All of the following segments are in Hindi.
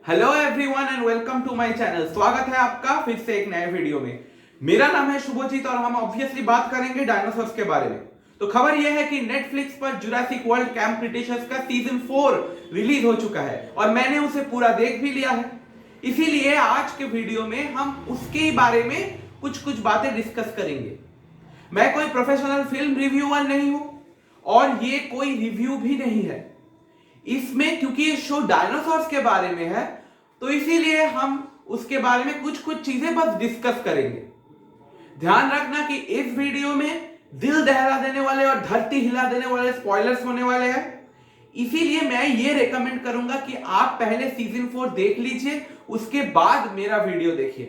Hello everyone and welcome to my channel. स्वागत है आपका फिर से एक नए वीडियो में। मेरा नाम है शुभजीत और हम ऑब्वियसली बात करेंगे डायनासोर्स के बारे में। तो खबर यह है कि नेटफ्लिक्स पर जुरासिक वर्ल्ड कैंप क्रिटेशियस का सीजन 4 रिलीज हो चुका है और मैंने उसे पूरा देख भी लिया है। इसीलिए आज के वीडियो में हम उसके बारे में कुछ बातें डिस्कस करेंगे। मैं कोई प्रोफेशनल फिल्म रिव्यूअर नहीं हूं और ये कोई रिव्यू भी नहीं है इसमें, क्योंकि ये शो डायनासोर्स के बारे में है तो इसीलिए हम उसके बारे में कुछ चीजें बस डिस्कस करेंगे। ध्यान रखना कि इस वीडियो में दिल दहला देने वाले और धरती हिला देने वाले स्पॉयलर्स होने वाले हैं। इसीलिए मैं ये रेकमेंड करूंगा कि आप पहले सीजन 4 देख लीजिए, उसके बाद मेरा वीडियो देखिए।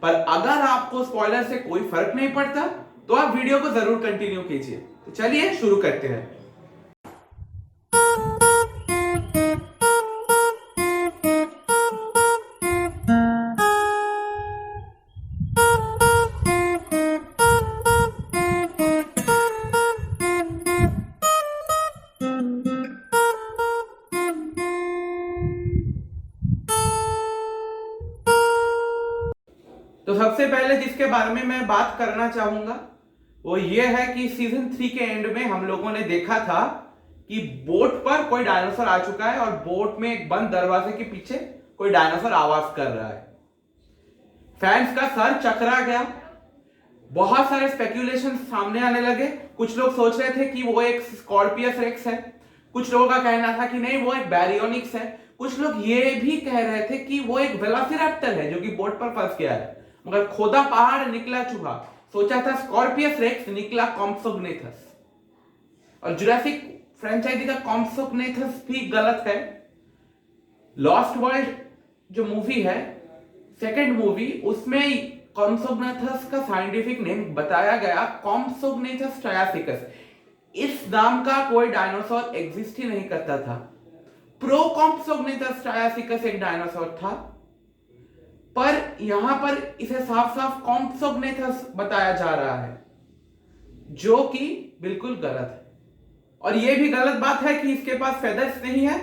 पर अगर आपको स्पॉइलर से कोई फर्क नहीं पड़ता तो आप वीडियो को जरूर कंटिन्यू कीजिए। तो चलिए शुरू करते हैं। तो सबसे पहले जिसके बारे में मैं बात करना चाहूंगा वो ये है कि सीजन 3 के एंड में हम लोगों ने देखा था कि बोट पर कोई डायनासोर आ चुका है और बोट में एक बंद दरवाजे के पीछे कोई डायनासोर आवाज कर रहा है। फैंस का सर चकरा गया, बहुत सारे स्पेक्यूलेशन सामने आने लगे। कुछ लोग सोच रहे थे कि वो एक स्कॉर्पियस रेक्स है, कुछ लोगों का कहना था कि नहीं वो एक बैरियोनिक्स है, कुछ लोग ये भी कह रहे थे कि वो एक वेलोसिरैप्टर है जो कि बोट पर फंस गया है। मगर खोदा पहाड़ निकला चूहा, सोचा था स्कॉर्पियस रेक्स, निकला कॉम्सोग्नेथस। और जुरासिक फ्रेंचाइजी का कॉम्सोग्नेथस भी गलत है। लॉस्ट वर्ल्ड जो मूवी है, सेकंड मूवी, उसमें कॉम्सोग्नेथस का साइंटिफिक नेम बताया गया कॉम्सोग्नेथस ट्रायासिकस। इस नाम का कोई डायनासोर एग्जिस्ट ही नहीं करता था। प्रोकॉम्सोग्नेथस ट्रायासिकस एक डायनासोर था, पर यहां पर इसे साफ साफ कॉम्सोग्नेथस बताया जा रहा है, जो कि बिल्कुल गलत है। और यह भी गलत बात है कि इसके पास फेदर्स नहीं है,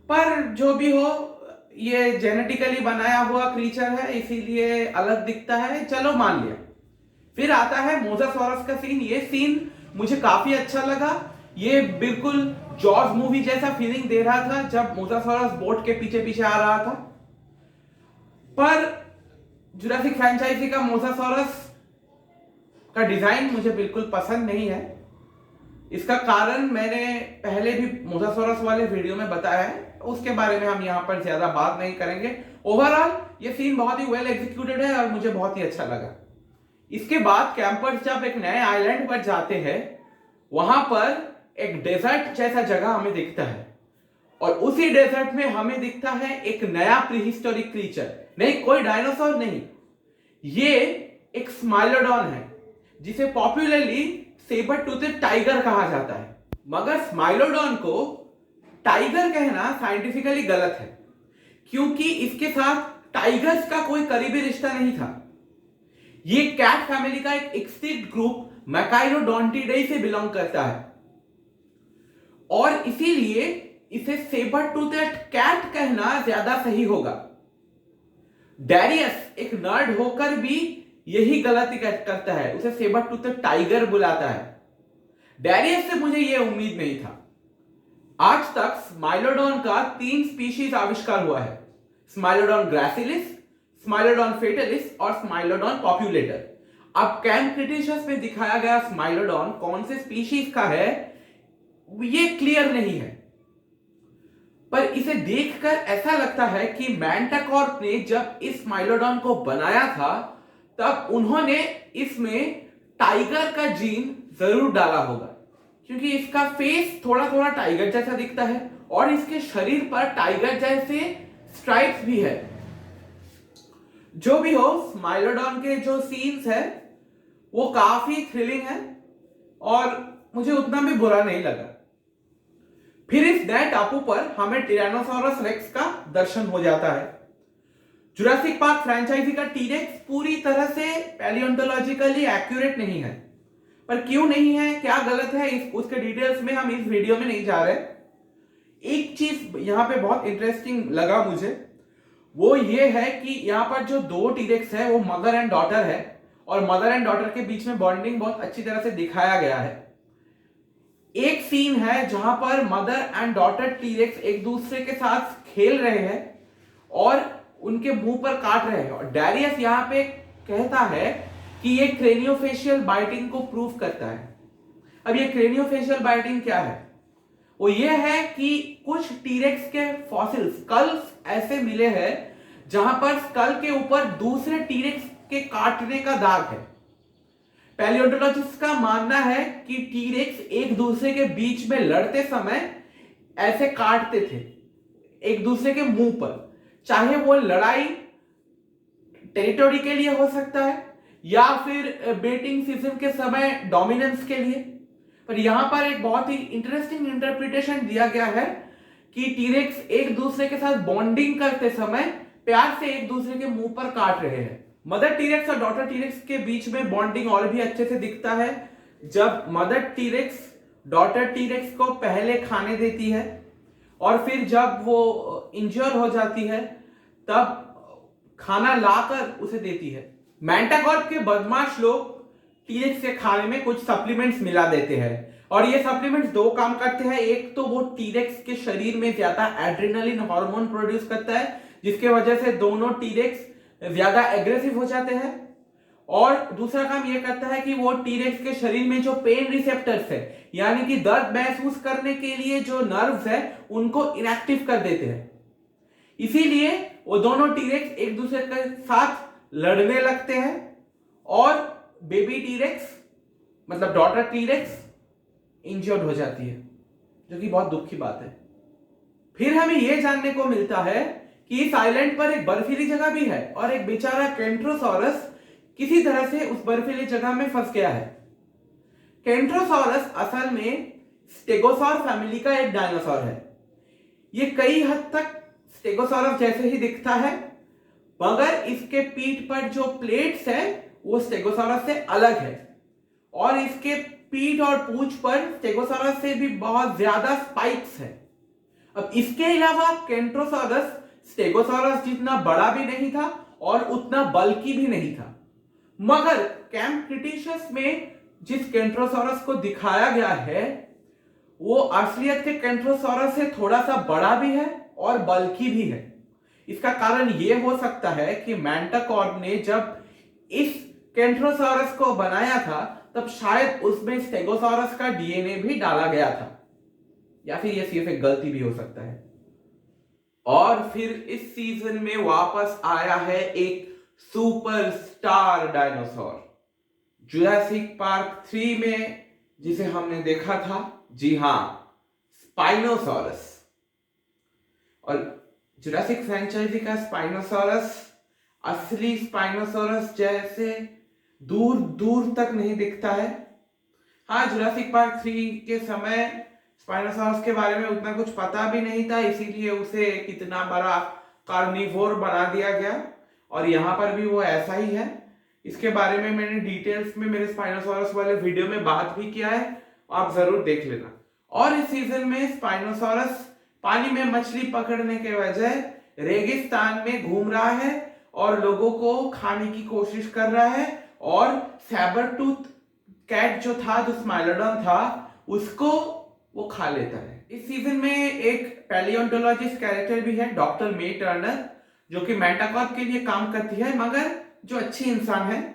पर जो भी हो ये जेनेटिकली बनाया हुआ क्रीचर है इसीलिए अलग दिखता है, चलो मान लिया। फिर आता है मोसासॉरस का सीन। ये सीन मुझे काफी अच्छा लगा। ये बिल्कुल जॉर्ज मूवी जैसा फीलिंग दे रहा था जब मोसासॉरस बोट के पीछे पीछे आ रहा था। पर जुरासिक फ्रेंचाइजी का मोसासॉरस का डिजाइन मुझे बिल्कुल पसंद नहीं है। इसका कारण मैंने पहले भी मोसासॉरस वाले वीडियो में बताया है, उसके बारे में हम यहां पर ज्यादा बात नहीं करेंगे। ओवरऑल ये सीन बहुत ही वेल एग्जीक्यूटेड है और मुझे बहुत ही अच्छा लगा। इसके बाद कैंपर्स जब एक नए आइलैंड पर जाते हैं, वहां पर एक डेजर्ट जैसा जगह हमें दिखता है और उसी डेजर्ट में हमें दिखता है एक नया प्रीहिस्टोरिक क्रीचर। नहीं, कोई डायनासोर नहीं, ये एक स्माइलोडॉन है जिसे पॉपुलरली सेबर टूथेड टाइगर कहा जाता है। मगर स्माइलोडॉन को टाइगर कहना साइंटिफिकली गलत है, क्योंकि इसके साथ टाइगर्स का कोई करीबी रिश्ता नहीं था। ये कैट फैमिली का एक एक्सटिंक्ट ग्रुप मैकाइलोडोंटिडाई से बिलोंग करता है और इसीलिए इसे सेबर टूथेड कैट कहना ज्यादा सही होगा। डैरियस एक नर्ड होकर भी यही गलती करता है, उसे सेबर टूथेड टाइगर बुलाता है। डैरियस से मुझे यह उम्मीद नहीं था। आज तक स्माइलोडॉन का 3 स्पीशीज आविष्कार हुआ है, स्माइलोडॉन ग्रासिलिस, स्माइलोडॉन फेटलिस और स्माइलोडॉन पॉपुलेटर। अब कैंप क्रिटेशियस में दिखाया गया स्माइलोडॉन कौन से स्पीशीज का है ये क्लियर नहीं है, पर इसे देखकर ऐसा लगता है कि मैंटाकॉर्प ने जब इस स्माइलोडॉन को बनाया था तब उन्होंने इसमें टाइगर का जीन जरूर डाला होगा, क्योंकि इसका फेस थोड़ा थोड़ा टाइगर जैसा दिखता है और इसके शरीर पर टाइगर जैसे स्ट्राइप्स भी है। जो भी हो, स्माइलोडॉन के जो सीन्स है वो काफी थ्रिलिंग है और मुझे उतना भी बुरा नहीं लगा। फिर इस नए टापू पर हमें टिरानोसॉरस रेक्स का दर्शन हो जाता है। जुरासिक पार्क फ्रेंचाइजी का टीरेक्स पूरी तरह से पैलियोंटोलॉजिकली एक्यूरेट नहीं है, पर क्यों नहीं है, क्या गलत है, उसके डिटेल्स में हम इस वीडियो में नहीं जा रहे। एक चीज यहां पे बहुत इंटरेस्टिंग लगा मुझे, वो ये है कि यहाँ पर जो दो टीरेक्स है वो मदर एंड डॉटर है, और मदर एंड डॉटर के बीच में बॉन्डिंग बहुत अच्छी तरह से दिखाया गया है। एक सीन है जहां पर मदर एंड डॉटर टीरेक्स एक दूसरे के साथ खेल रहे हैं और उनके मुंह पर काट रहे हैं, और डैरियस यहाँ पे कहता है कि ये क्रेनियोफेशियल बाइटिंग को प्रूव करता है। अब ये क्रेनियोफेशियल बाइटिंग क्या है? वो ये है कि कुछ टीरेक्स के फॉसिल स्कल्स ऐसे मिले हैं जहां पर स्कल के ऊपर दूसरे टीरेक्स के काटने का दाग है। पैलियोंटोलॉजिस्ट का मानना है कि टीरेक्स एक दूसरे के बीच में लड़ते समय ऐसे काटते थे एक दूसरे के मुंह पर, चाहे वो लड़ाई टेरिटोरी के लिए हो सकता है या फिर बेटिंग सीजन के समय डोमिनेंस के लिए। पर यहां पर एक बहुत ही इंटरेस्टिंग इंटरप्रिटेशन दिया गया है कि टीरेक्स एक दूसरे के साथ बॉन्डिंग करते समय प्यार से एक दूसरे के मुंह पर काट रहे हैं। मदर टीरेक्स और डॉटर टीरेक्स के बीच में बॉन्डिंग और भी अच्छे से दिखता है जब मदर टीरेक्स डॉटर टीरेक्स को पहले खाने देती है और फिर जब वो इंजर हो जाती है तब खाना लाकर उसे देती है। मैंटाकॉर्प के बदमाश लोग टीरेक्स के खाने में कुछ सप्लीमेंट्स मिला देते हैं, और ये सप्लीमेंट्स दो काम करते हैं। एक तो वो टीरेक्स के शरीर में ज्यादा एड्रेनलिन हार्मोन प्रोड्यूस करता है जिसके वजह से दोनों टीरेक्स ज्यादा एग्रेसिव हो जाते हैं, और दूसरा काम ये करता है कि वो टीरेक्स के शरीर में जो पेन रिसेप्टर्स है यानी कि दर्द महसूस करने के लिए जो नर्व्स है उनको इनएक्टिव कर देते हैं। इसीलिए वो दोनों टीरेक्स एक दूसरे के साथ लड़ने लगते हैं और बेबी टीरेक्स मतलब डॉटर टीरेक्स इंजर्ड हो जाती है, जो कि बहुत दुख की बात है। फिर हमें यह जानने को मिलता है कि इस आइलैंड पर एक बर्फीली जगह भी है और एक बेचारा केंट्रोसॉरस किसी तरह से उस बर्फीली जगह में फंस गया है। केंट्रोसॉरस असल में स्टेगोसॉर फैमिली का एक डायनासोर है। ये कई हद तक स्टेगोसॉरस जैसे ही दिखता है, मगर इसके पीठ पर जो प्लेट्स है वो स्टेगोसॉरस से अलग है, और इसके पीठ और पूंछ पर स्टेगोसॉरस से भी बहुत ज्यादा स्पाइक्स है। अब इसके अलावा केंट्रोसॉरस स्टेगोसॉरस जितना बड़ा भी नहीं था और उतना बल्कि भी नहीं था, मगर कैंप क्रिटेशियस में जिस केंट्रोसॉरस को दिखाया गया है वो असलियत के केंट्रोसॉरस से थोड़ा सा बड़ा भी है और बल्कि भी है। इसका कारण यह हो सकता है कि मैंटाकॉर्प ने जब इस केंट्रोसॉरस को बनाया था तब शायद उसमें स्टेगोसॉरस का डीएनए भी डाला गया था, या फिर यह सिर्फ एक गलती भी हो सकता है। और फिर इस सीजन में वापस आया है एक सुपरस्टार डायनासोर जुरासिक पार्क 3 में, जिसे हमने देखा था, जी हां, स्पाइनोसॉरस। और जुरासिक फ्रेंचाइजी का स्पाइनोसॉरस असली स्पाइनोसॉरस जैसे दूर दूर तक नहीं दिखता है। हाँ, जुरासिक पार्क 3 के समय स्पाइनोसॉरस के बारे में उतना कुछ पता भी नहीं था, इसीलिए उसे कितना बड़ा कार्निवोर बना दिया गया, और यहां पर भी वो ऐसा ही है। इसके बारे में मैंने डिटेल्स में मेरे स्पाइनोसॉरस वाले वीडियो में बात भी किया है, आप जरूर देख लेना। और इस सीजन में स्पाइनोसॉरस पानी में मछली पकड़ने के बजाय रेगिस्तान में घूम रहा है और लोगों को खाने की कोशिश कर रहा है, और सैबरटूथ कैट जो था, जो स्माइलोडॉन था, उसको वो खा लेता है। इस सीजन में एक पैलियोंटोलॉजिस्ट कैरेक्टर भी है, डॉक्टर मे टर्नर, जो कि मैंटाकॉर्प के लिए काम करती है, मगर जो अच्छी इंसान है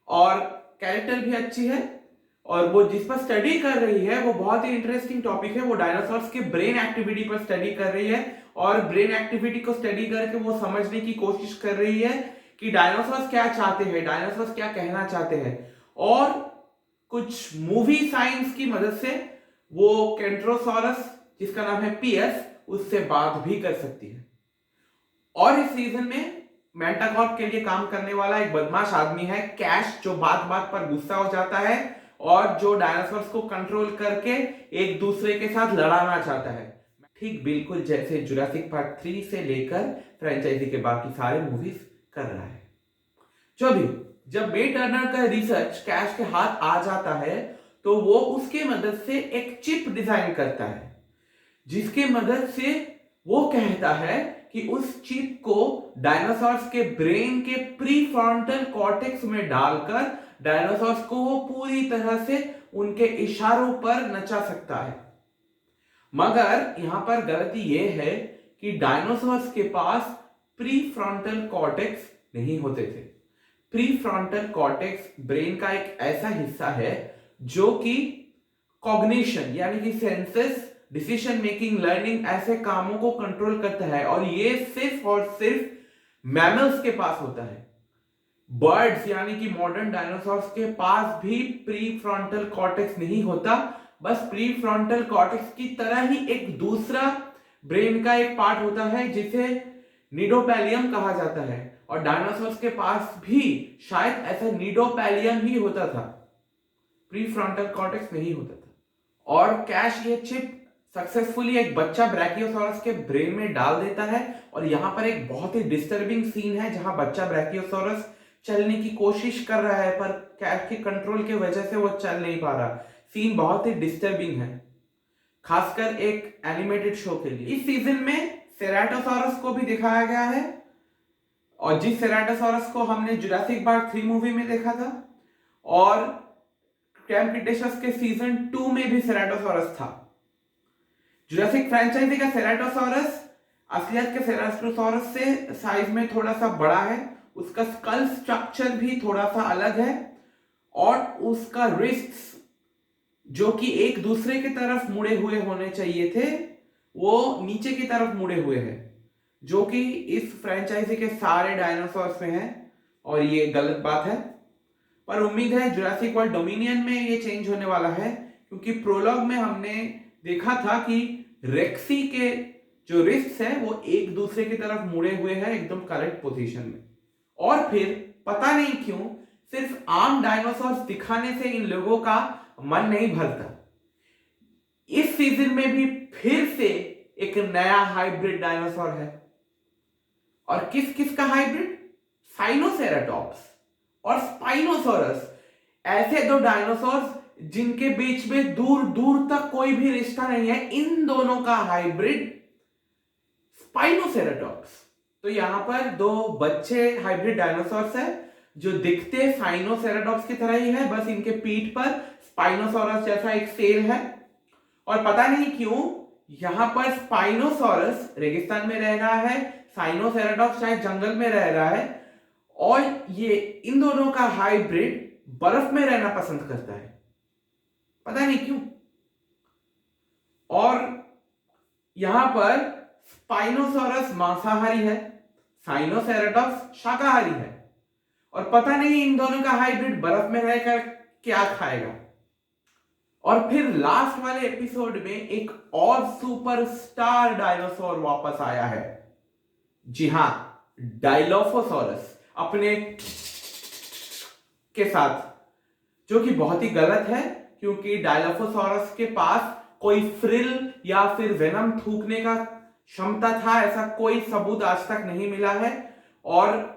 और कैरेक्टर भी अच्छी है, और वो जिस पर स्टडी कर रही है वो बहुत ही इंटरेस्टिंग टॉपिक है। वो डायनासोर्स के ब्रेन एक्टिविटी पर स्टडी कर रही है, और ब्रेन एक्टिविटी को स्टडी करके वो समझने की कोशिश कर रही है कि डायनासोर्स क्या चाहते हैं, डायनासोर्स क्या कहना चाहते हैं, और कुछ मूवी साइंस की मदद से वो केंट्रोसॉरस, जिसका नाम है पीएस, उससे बात भी कर सकती है। और इस सीजन में मैंटाकॉर्प के लिए काम करने वाला एक बदमाश आदमी है, कैश, जो बात बात पर गुस्सा हो जाता है और जो डायनासोर्स को कंट्रोल करके एक दूसरे के साथ लड़ाना चाहता है, ठीक बिल्कुल जैसे जुरासिक पार्क 3 से लेकर फ्रेंचाइजी के बाकी सारे मूवीज कर रहा है। जो भी, जब मे टर्नर का रिसर्च कैश के हाथ आ जाता है तो वो उसके मदद से एक चिप डिजाइन करता है, जिसके मदद से वो कहता है कि उस चिप को डायनासोर्स के ब्रेन के प्रीफ्रंटल कॉर्टेक्स में डालकर डायनासोर्स को वो पूरी तरह से उनके इशारों पर नचा सकता है। मगर यहां पर गलती यह है कि डायनासोर्स के पास प्रीफ्रंटल कॉर्टेक्स नहीं होते थे। प्रीफ्रंटल कॉर्टेक्स ब्रेन का एक ऐसा हिस्सा है जो कि कॉग्निशन यानी कि सेंसेस, डिसीजन मेकिंग, लर्निंग ऐसे कामों को कंट्रोल करता है, और ये सिर्फ और सिर्फ मैमल्स के पास होता है। बर्ड्स यानी कि मॉडर्न डायनासोर्स के पास भी प्रीफ्रंटल कॉर्टेक्स नहीं होता। बस प्रीफ्रंटल कॉर्टेक्स की तरह ही एक दूसरा ब्रेन का एक पार्ट होता है जिसे निडोपैलियम कहा जाता है, और डायनासोर्स के पास भी शायद ऐसा निडोपैलियम ही होता था, प्रीफ्रंटल कॉर्टेक्स नहीं होता था। और कैश ये चिप सक्सेसफुली एक बच्चा ब्रैकियोसॉरस के ब्रेन में डाल देता है, और यहां पर एक बहुत ही डिस्टर्बिंग सीन है जहां बच्चा ब्रैकियोसॉरस चलने की कोशिश कर रहा है, पर कैश के कंट्रोल की वजह से वो चल नहीं पा रहा। सीन बहुत ही डिस्टर्बिंग है, खासकर एक एनिमेटेड शो के लिए। इस सीजन में सेराटोसॉरस को भी दिखाया गया है, और जिस सेराटोसॉरस को हमने जुरासिक पार्क 3 मूवी में देखा था, और कैम्प क्रिटेशियस के सीजन 2 में भी सेराटोसॉरस था। जुरासिक फ्रेंचाइजी का सेराटोसॉरस असलियत के सेराटोसॉरस से साइज में थोड़ा सा बड़ा है, उसका स्कल स्ट्रक्चर भी थोड़ा सा अलग है, और उसका रिस्ट्स जो कि एक दूसरे की तरफ मुड़े हुए होने चाहिए थे वो नीचे की तरफ मुड़े हुए हैं, जो कि इस फ्रेंचाइजी के सारे डायनासोर्स में है, और ये गलत बात है। पर उम्मीद है जुरासिक वर्ल्ड डोमिनियन में ये चेंज होने वाला है, क्योंकि प्रोलॉग में हमने देखा था कि रेक्सी के जो रिस्ट्स है वो एक दूसरे की तरफ मुड़े हुए हैं एकदम करेक्ट पोजीशन में। और फिर पता नहीं क्यों सिर्फ आम डायनासोर्स दिखाने से इन लोगों का मन नहीं भरता। इस सीजन में भी फिर से एक नया हाइब्रिड डायनासोर है, और किस किस का हाइब्रिड? साइनोसेराटॉप्स और स्पाइनोसोरस, ऐसे दो डायनासोर्स जिनके बीच में दूर दूर तक कोई भी रिश्ता नहीं है, इन दोनों का हाइब्रिड स्पाइनोसेराटॉप्स। तो यहां पर दो बच्चे हाइब्रिड डायनासोर्स है जो दिखते साइनोसेराटॉप्स की तरह ही है, बस इनके पीठ पर स्पाइनोसोरस जैसा एक सेल है। और पता नहीं क्यों यहां पर स्पाइनोसोरस रेगिस्तान में रह रहा है, साइनोसेराटॉप्स शायद जंगल में रह रहा है, और ये इन दोनों का हाइब्रिड बर्फ में रहना पसंद करता है, पता नहीं क्यों। और यहां पर स्पाइनोसोरस मांसाहारी है, साइनोसेराटॉप्स शाकाहारी है, और पता नहीं इन दोनों का हाइब्रिड बर्फ में रहकर क्या खाएगा। और फिर लास्ट वाले एपिसोड में एक और सुपरस्टार डायनासोर वापस आया है। जी हां, डायलोफोसॉरस अपने के साथ, जो कि बहुत ही गलत है, क्योंकि डायलोफोसॉरस के पास कोई फ्रिल या फिर वेनम थूकने का क्षमता था, ऐसा कोई सबूत आज तक नहीं मिला है। और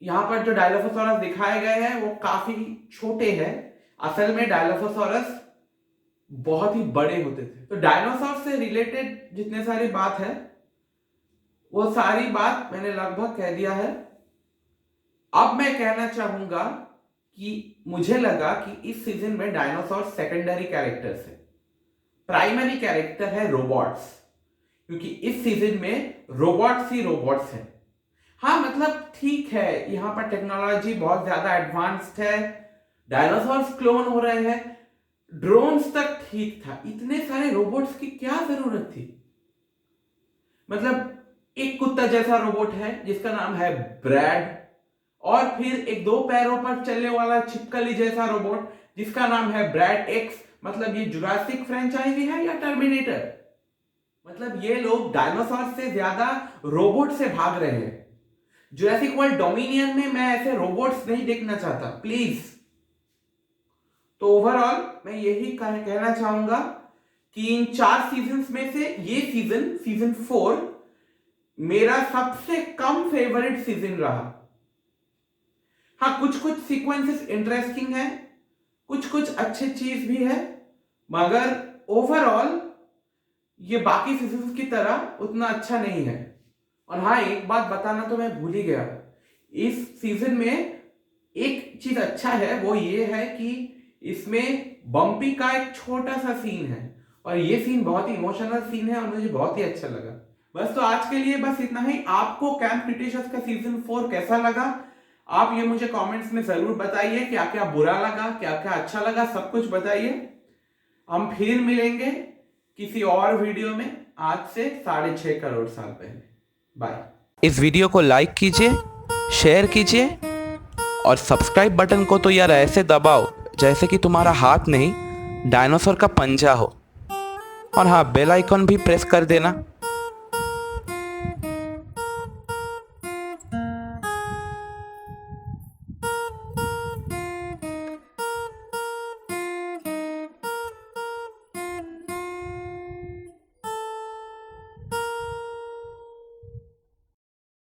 यहां पर जो डायलोफोसॉरस दिखाए गए हैं वो काफी छोटे हैं, असल में डायलोफोसॉरस बहुत ही बड़े होते थे। तो डायनासोर से रिलेटेड जितने सारी बात है वो सारी बात मैंने लगभग कह दिया है। अब मैं कहना चाहूंगा कि मुझे लगा कि इस सीजन में डायनासोर सेकेंडरी कैरेक्टर्स है, प्राइमरी कैरेक्टर है रोबोट्स, क्योंकि इस सीजन में रोबोट्स ही रोबोट्स हैं। हाँ मतलब ठीक है, यहां पर टेक्नोलॉजी बहुत ज्यादा एडवांस्ड है, डायनासोर्स क्लोन हो रहे हैं, ड्रोन्स तक ठीक था, इतने सारे रोबोट्स की क्या जरूरत थी? मतलब एक कुत्ता जैसा रोबोट है जिसका नाम है ब्रैड, और फिर एक 2 पैरों पर चलने वाला छिपकली जैसा रोबोट जिसका नाम है ब्रैड एक्स। मतलब ये जुरासिक फ्रेंचाइजी है या टर्मिनेटर? मतलब ये लोग डायनासोर से ज्यादा रोबोट से भाग रहे हैं। जुरासिक वर्ल्ड डोमिनियन में मैं ऐसे रोबोट्स नहीं देखना चाहता, प्लीज। तो ओवरऑल मैं यही कहना चाहूंगा कि इन 4 सीजन्स में से ये सीजन 4 मेरा सबसे कम फेवरेट सीजन रहा। हाँ, कुछ कुछ सीक्वेंसेस इंटरेस्टिंग है, कुछ कुछ अच्छी चीज भी है, मगर ओवरऑल ये बाकी सीजन्स की तरह उतना अच्छा नहीं है। और हाँ, एक बात बताना तो मैं भूल ही गया, इस सीजन में एक चीज अच्छा है, वो ये है कि इसमें बम्पी का एक छोटा सा सीन है और ये सीन बहुत ही इमोशनल सीन है और मुझे बहुत ही अच्छा लगा। बस तो आज के लिए बस इतना ही। आपको कैंप क्रिटेशियस का सीजन 4 कैसा लगा, आप ये मुझे कमेंट्स में जरूर बताइए। क्या क्या बुरा लगा, क्या क्या अच्छा लगा, सब कुछ बताइए। हम फिर मिलेंगे किसी और वीडियो में आज से 6.5 करोड़ साल पहले। बाय। इस वीडियो को लाइक कीजिए, शेयर कीजिए और सब्सक्राइब बटन को तो यार ऐसे दबाओ जैसे कि तुम्हारा हाथ नहीं, डायनासोर का पंजा हो। और हाँ, बेल आइकन भी प्रेस कर देना।